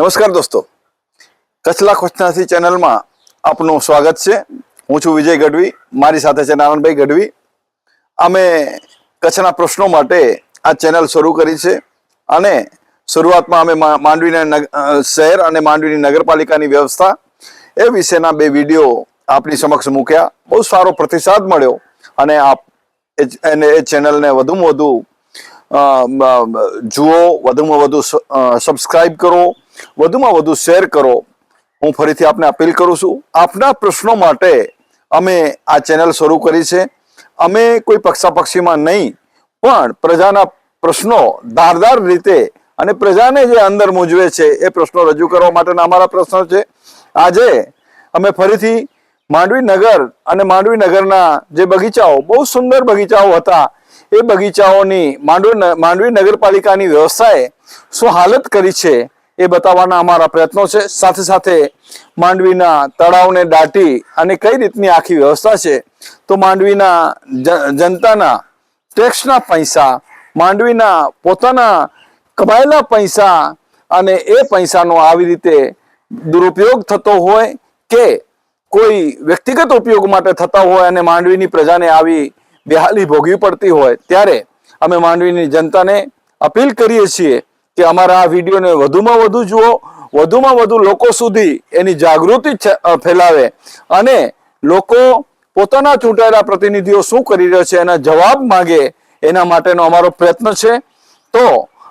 નમસ્કાર દોસ્તો, કચ્છલા ખોજનાથી ચેનલમાં આપનું સ્વાગત છે। હું છું વિજય ગઢવી, મારી સાથે છે નારાયણભાઈ ગઢવી। અમે કચ્છના પ્રશ્નો માટે આ ચેનલ શરૂ કરી છે અને શરૂઆતમાં અમે માંડવીના શહેર અને માંડવીની નગરપાલિકાની વ્યવસ્થા એ વિશેના 2 વિડીયો આપની સમક્ષ મૂક્યા। બહુ સારો પ્રતિસાદ મળ્યો અને આપ એ ચેનલને વધુમાં વધુ જુઓ, વધુમાં વધુ સબસ્ક્રાઇબ કરો, વધુમાં વધુ શેર કરો। હું ફરીથી આપને અપીલ કરું છું, આપના પ્રશ્નો માટે અમે આ ચેનલ શરૂ કરી છે। અમે કોઈ પક્ષાપક્ષીમાં નહીં, પણ પ્રજાના પ્રશ્નો ધારદાર રીતે અને પ્રજાને જે અંદર મૂંઝવે છે એ પ્રશ્નો રજૂ કરવા માટેના અમારા પ્રશ્નો છે। આજે અમે ફરીથી માંડવી નગર અને માંડવી નગરના જે બગીચાઓ, બહુ સુંદર બગીચાઓ હતા, એ બગીચાઓની માંડવી નગરપાલિકાની વ્યવસ્થાએ શું હાલત કરી છે એ બતાવવાના અમારા પ્રયત્નો છે। સાથે સાથે માંડવીના તળાવને દાટી અને કઈ રીતની આખી વ્યવસ્થા છે, તો માંડવીના જનતાના ટેક્સના પૈસા, માંડવીના પોતાના કમાયેલા પૈસા અને એ પૈસાનો આવી રીતે દુરુપયોગ થતો હોય કે કોઈ વ્યક્તિગત ઉપયોગ માટે થતા હોય અને માંડવીની પ્રજાને આવી બેહાલી ભોગવી પડતી હોય, ત્યારે અમે માંડવીની જનતાને અપીલ કરીએ છીએ કે અમારા આ વિડીયોને વધુમાં વધુ જુઓ, વધુમાં વધુ લોકો સુધી એની જાગૃતિ ફેલાવે અને લોકો પોતાના ચૂંટાયેલા પ્રતિનિધિઓ શું કરી રહ્યો છે એના જવાબ માંગે, એના માટેનો અમારો પ્રયત્ન છે। તો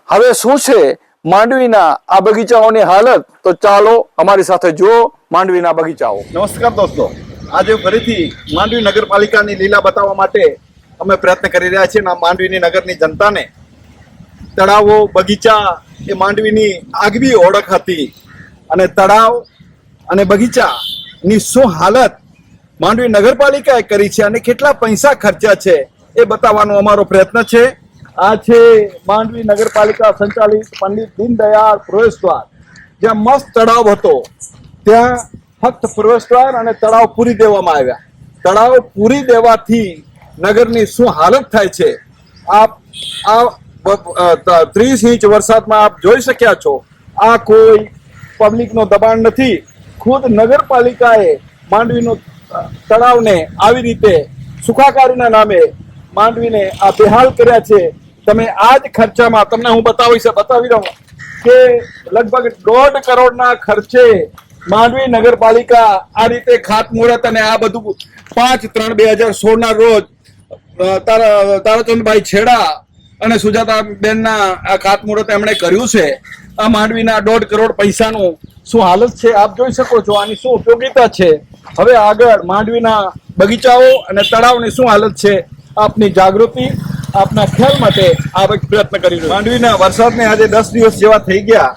હવે શું છે માંડવીના આ બગીચાઓની હાલત, તો ચાલો અમારી સાથે જુઓ માંડવીના બગીચાઓ। નમસ્કાર દોસ્તો, આજે ફરીથી માંડવી નગરપાલિકાની લીલા બતાવવા માટે અમે પ્રયત્ન કરી રહ્યા છીએ। માંડવીની નગરની જનતાને તળાવો, બગીચા એ માંડવીની આગવી ઓળખ હતી અને તળાવ અને બગીચાની શું હાલત માંડવી નગરપાલિકાએ કરી છે અને કેટલા પૈસા ખર્ચ્યા છે એ બતાવવાનો અમારો પ્રયત્ન છે। આ છે માંડવી નગરપાલિકા સંચાલિત પંડિત દીનદયાળ પ્રવેશદ્વાર, જ્યાં મસ્ત તળાવ હતો, ત્યાં ફક્ત પ્રવેશદ્વાર અને તળાવ પૂરી દેવામાં આવ્યા। તળાવ પૂરી દેવાથી નગરની શું હાલત થાય છે આપ આ 30 ઇંચ વરસાદમાં આપ જોઈ શક્યા છો। આ કોઈ પબ્લિકનો દબાણ નથી, ખુદ નગરપાલિકાએ માંડવીનો તળાવને આવી રીતે સુખાકારીના નામે માંડવીને આ બેહાલ કર્યા છે। તમે આ જ ખર્ચામાં, તમને હું બતાવી રહું કે લગભગ 1.5 કરોડના ખર્ચે માંડવી નગરપાલિકા આ રીતે ખાતમુહૂર્ત અને આ બધું 5/3/2016 ના રોજ તારાચંદભાઈ છેડા અને સુજાતાબેનના આ ખાતમુહૂર્ત એમણે કર્યું છે। આ માંડવીના 1.5 કરોડ પૈસાનું શું હાલત છે આપ જોઈ શકો છો, આની શું ઉપયોગિતા છે। હવે આગળ માંડવીના બગીચાઓ અને તળાવની શું હાલત છે, આપની જાગૃતિ, આપના ખ્યાલ માટે આ પ્રયત્ન કરી રહ્યો। માંડવીના વરસાદને આજે 10 દિવસ જેવા થઈ ગયા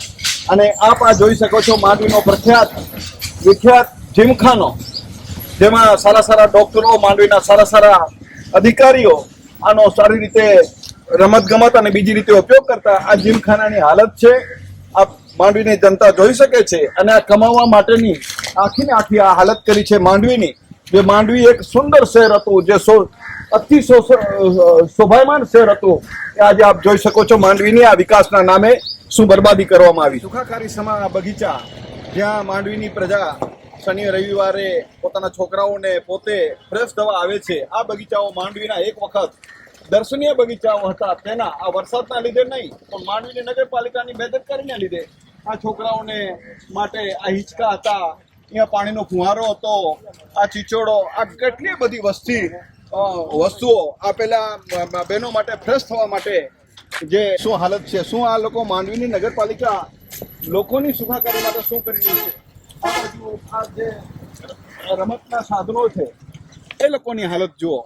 અને આપ આ જોઈ શકો છો માંડવીનો વિખ્યાત જીમખાનો, જેમાં સારા ડોક્ટરો, માંડવીના સારા અધિકારીઓ આનો સારી રીતે રમત ગમત અને બીજી રીતે ઉપયોગ કરતા આ જીમખાનાની હાલત છે, આ માંડવીની જનતા જોઈ શકે છે। અને આ કમાવા માટેની આખી આ હાલત કરી છે માંડવીની। જે માંડવી એક સુંદર શહેર હતું, જે અતિ શોભાયમાન શહેર હતું, આજે આપ જોઈ શકો છો માંડવીની આ વિકાસના નામે શું બરબાદી કરવામાં આવી। સુખાકારી સમા બગીચા, જ્યાં માંડવીની પ્રજા શનિ રવિવારે પોતાના છોકરાઓને પોતે ફ્રેશ થવા આવે છે। આ બગીચાઓ માંડવીના એક વખત દર્શનીય બગીચાઓ હતા, તેના આ વરસાદના લીધે નહીં, પણ માંડવીની નગરપાલિકાની બેદરકારીના લીધે આ છોકરાઓને માટે આ હિંચકા હતા, અહીંયા પાણીનો ફુવારો હતો, આ ચીચોડો, આ કેટલી બધી વસ્તુઓ આ પેલા બહેનો માટે ફ્રેશ થવા માટે જે શું હાલત છે, શું આ લોકો માંડવીની નગરપાલિકા લોકોની સુખાકારી માટે શું કરી રહી છે। આ બાજુ આ જે રમતના સાધનો છે એ લોકોની હાલત જુઓ।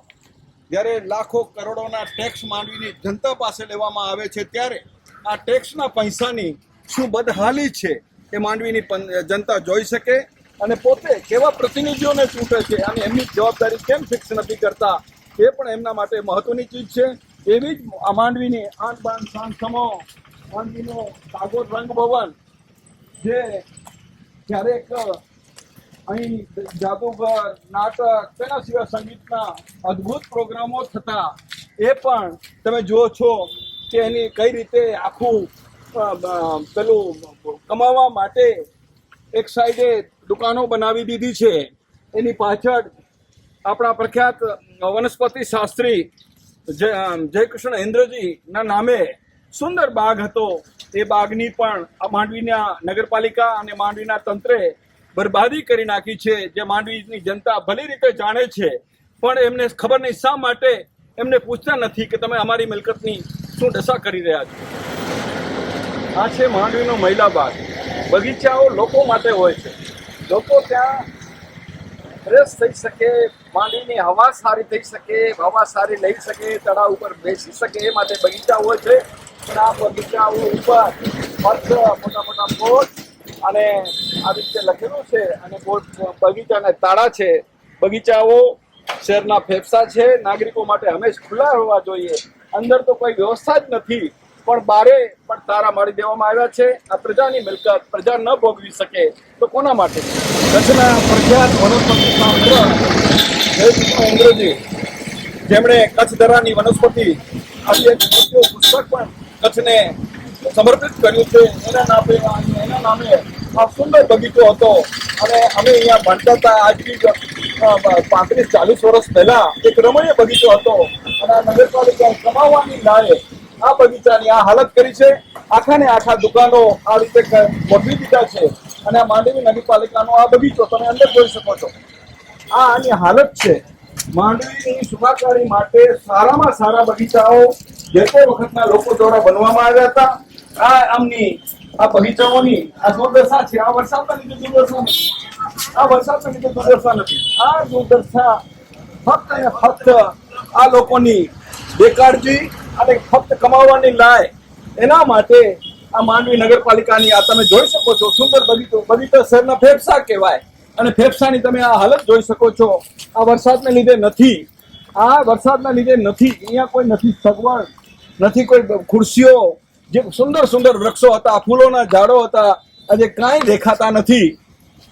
જ્યારે લાખો કરોડોના ટેક્સ માંડવીની જનતા પાસે લેવામાં આવે છે, ત્યારે આ ટેક્સના પૈસાની શું બદહાલી છે એ માંડવીની જનતા જોઈ શકે અને પોતે કેવા પ્રતિનિધિઓને ચૂંટે છે અને એમની જવાબદારી કેમ ફિક્સ નથી કરતા, એ પણ એમના માટે મહત્વની ચીજ છે। એવી જ આ માંડવીની આન બાન શાન સમો, માંડવીનો સાગોર રંગભવન, જે ક્યારેક અહીં જાદુગર, નાટક, તેના સિવાય સંગીતના અદ્ભુત પ્રોગ્રામો થતા, એ પણ તમે જુઓ છો કે એની કઈ રીતે આખું પેલું કમાવા માટે એક સાઈડે દુકાનો બનાવી દીધી છે. એની પાછળ આપણા પ્રખ્યાત વનસ્પતિ શાસ્ત્રી જયકૃષ્ણ ઇન્દ્રજી ના નામે સુંદર બાગ હતો. એ બાગની પણ આ માંડવીના નગરપાલિકા અને માંડવીના તંત્રે બરબાદી કરી નાખી છે, જે માંડવીની જનતા ભલી રીતે જાણે છે, પણ એમને ખબર નહીં શા માટે એમને પૂછતા નથી કે તમે અમારી મિલકતની શું દશા કરી રહ્યા છો. આ છે માંડવીનો મહિલા બાગ. બગીચાઓ લોકો માટે હોય છે. લોકો ત્યાં ફ્રેશ થઈ શકે, માંડવીની હવા સારી થઈ શકે, હવા સારી લઈ શકે, તળાવ ઉપર બેસી શકે, એ માટે બગીચા હોય છે. પણ આ બગીચાઓ ઉપર મોટા મોટા બોર્ડ અને આવી રીતે લખેલું છે, અને બગીચાના તાળા છે. બગીચાઓ શહેરના ફેફસા છે, નાગરિકો માટે હંમેશા ખુલ્લા હોવા જોઈએ. અંદર તો કોઈ વ્યવસ્થા જ નથી, પણ બારે પણ તારા મારી દેવામાં આવ્યા છે. આ પ્રજાની મિલકત પ્રજા ન ભોગવી શકે તો કોના માટે? કચ્છના પ્રખ્યાત વનસ્પતિ શાસ્ત્ર ઇન્દ્રજી, જેમણે કચ્છ દરાની વનસ્પતિ આવી એક પુસ્તક પણ કચ્છને સમર્પિત કર્યું છે. એના નામે આ સુંદર બગીચો હતો. અને અમે અહીંયા ભણતા હતા આજથી 35-40 વર્ષ પહેલા એક રમણીય બગીચો હતો. અને આ નગરપાલિકાએ કમાવાની લાયે આ બગીચાની આ હાલત કરી છે. આખા ને આખા દુકાનો આ રીતે ગોઠવી દીધા છે. અને આ માંડવી નગરપાલિકાનો આ બગીચો તમે અંદર જોઈ શકો છો. આ આની હાલત છે. માંડવીની સુખાકારી માટે સારામાં સારા બગીચાઓ જે તે વખતના લોકો દ્વારા બનવામાં આવ્યા હતા. આ બગીચાઓની આ દુર્દશા છે. આ વરસાદના લીધે દુર્દશા નથી. આ વરસાદના લીધે દુર્દશા નથી. આ દુર્દશા ફક્ત અને ફક્ત આ લોકોની બેકાળજી અને ફક્ત કમાવાની લાય, એના માટે આ માંડવી નગરપાલિકાની આ તમે જોઈ શકો છો સુંદર બગીચો શહેરના ફેફસા કહેવાય. અને ફેફસાની તમે આ હાલત જોઈ શકો છો. આ વરસાદને લીધે નથી. આ વરસાદના લીધે નથી. અહીંયા કોઈ નથી સગવડ, નથી કોઈ ખુરશીઓ. જે સુંદર સુંદર વૃક્ષો હતા, ફૂલોના ઝાડો હતા, આજે કાંઈ દેખાતા નથી.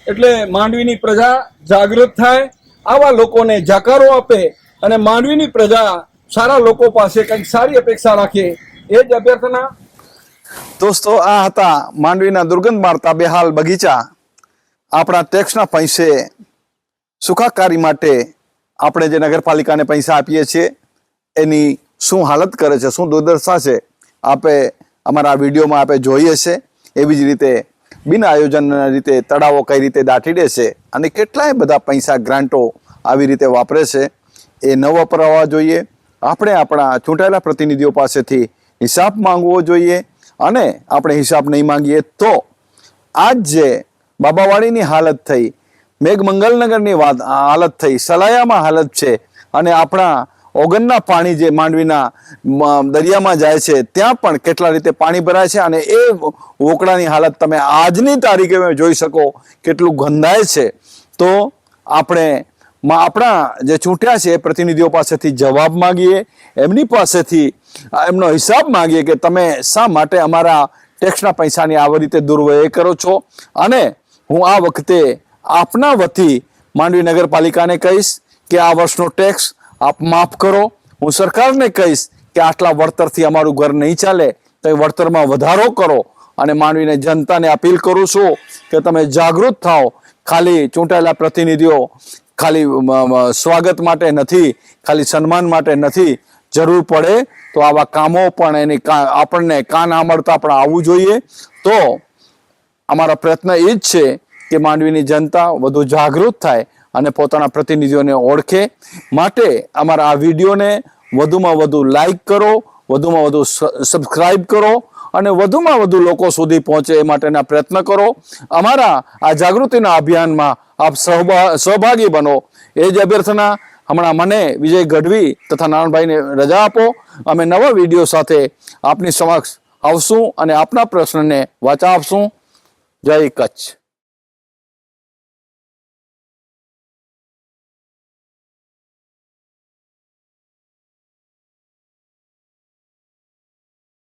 એટલે માંડવીની પ્રજા જાગૃત થાય, આવા લોકોને જાકારો આપે, અને માંડવીની પ્રજા સારા લોકો પાસે કંઈક સારી અપેક્ષા રાખે, એ જ અભ્યર્થના. દોસ્તો, આ હતા માંડવીના દુર્ગંધ મારતા બેહાલ બગીચા. આપણા ટેક્સના પૈસે સુખાકારી માટે આપણે જે નગરપાલિકાને પૈસા આપીએ છીએ એની શું હાલત કરે છે, શું દુર્દશા છે, આપે અમારા વિડીયોમાં આપણે જોઈએ છે. એવી જ રીતે બિન આયોજનના રીતે તળાવો કઈ રીતે દાટી દે છે, અને કેટલાય બધા પૈસા ગ્રાન્ટો આવી રીતે વાપરે છે. એ ન વાપરવા જોઈએ. આપણે આપણા ચૂંટાયેલા પ્રતિનિધિઓ પાસેથી હિસાબ માંગવો જોઈએ. અને આપણે હિસાબ નહીં માંગીએ તો આજ જે બાબાવાડીની હાલત થઈ, મેઘમંગલનગરની હાલત થઈ, સલાયામાં હાલત છે, અને આપણા ઓગનના પાણી જે માંડવીના દરિયામાં જાય છે ત્યાં પણ કેટલા રીતે પાણી ભરાય છે. અને એ વોકડાની હાલત તમે આજની તારીખે જોઈ શકો કેટલું ગંધાય છે. તો આપણે આપણા જે ચૂંટ્યા છે એ પ્રતિનિધિઓ પાસેથી જવાબ માંગીએ, એમની પાસેથી એમનો હિસાબ માંગીએ કે તમે શા માટે અમારા ટેક્સના પૈસાની આવી રીતે દુર્વ્યય કરો છો. અને હું આ વખતે આપના વતી માંડવી નગરપાલિકાને કહીશ કે આ વર્ષનો ટેક્સ આપ માફ કરો. હું સરકારને કહીશ કે આટલા વળતરથી અમારું ઘર નહીં ચાલે, તો એ વળતરમાં વધારો કરો. અને માંડવીને જનતાને અપીલ કરું છું કે તમે જાગૃત થાઓ. ખાલી ચૂંટાયેલા પ્રતિનિધિઓ ખાલી સ્વાગત માટે નથી, ખાલી સન્માન માટે નથી. જરૂર પડે તો આવા કામો પણ એની આપણને કાન આંબળતા પણ આવવું જોઈએ. તો અમારા પ્રયત્ન એ જ છે કે માંડવીની જનતા વધુ જાગૃત થાય અને પોતાના પ્રતિનિધિઓને ઓળખે. માટે અમારા આ વિડીયોને વધુમાં વધુ લાઈક કરો, વધુમાં વધુ સબસ્ક્રાઈબ કરો, અને વધુમાં વધુ લોકો સુધી પહોંચે એ માટેના પ્રયત્ન કરો. અમારા આ જાગૃતિના અભિયાનમાં આપ સહભાગી બનો, એ જ અભ્યર્થના. હમણાં મને વિજય ગઢવી તથા નારાયણભાઈને રજા આપો. અમે નવા વિડીયો સાથે આપની સમક્ષ આવશું અને આપના પ્રશ્નને વાચા આપશું. જય કચ્છ.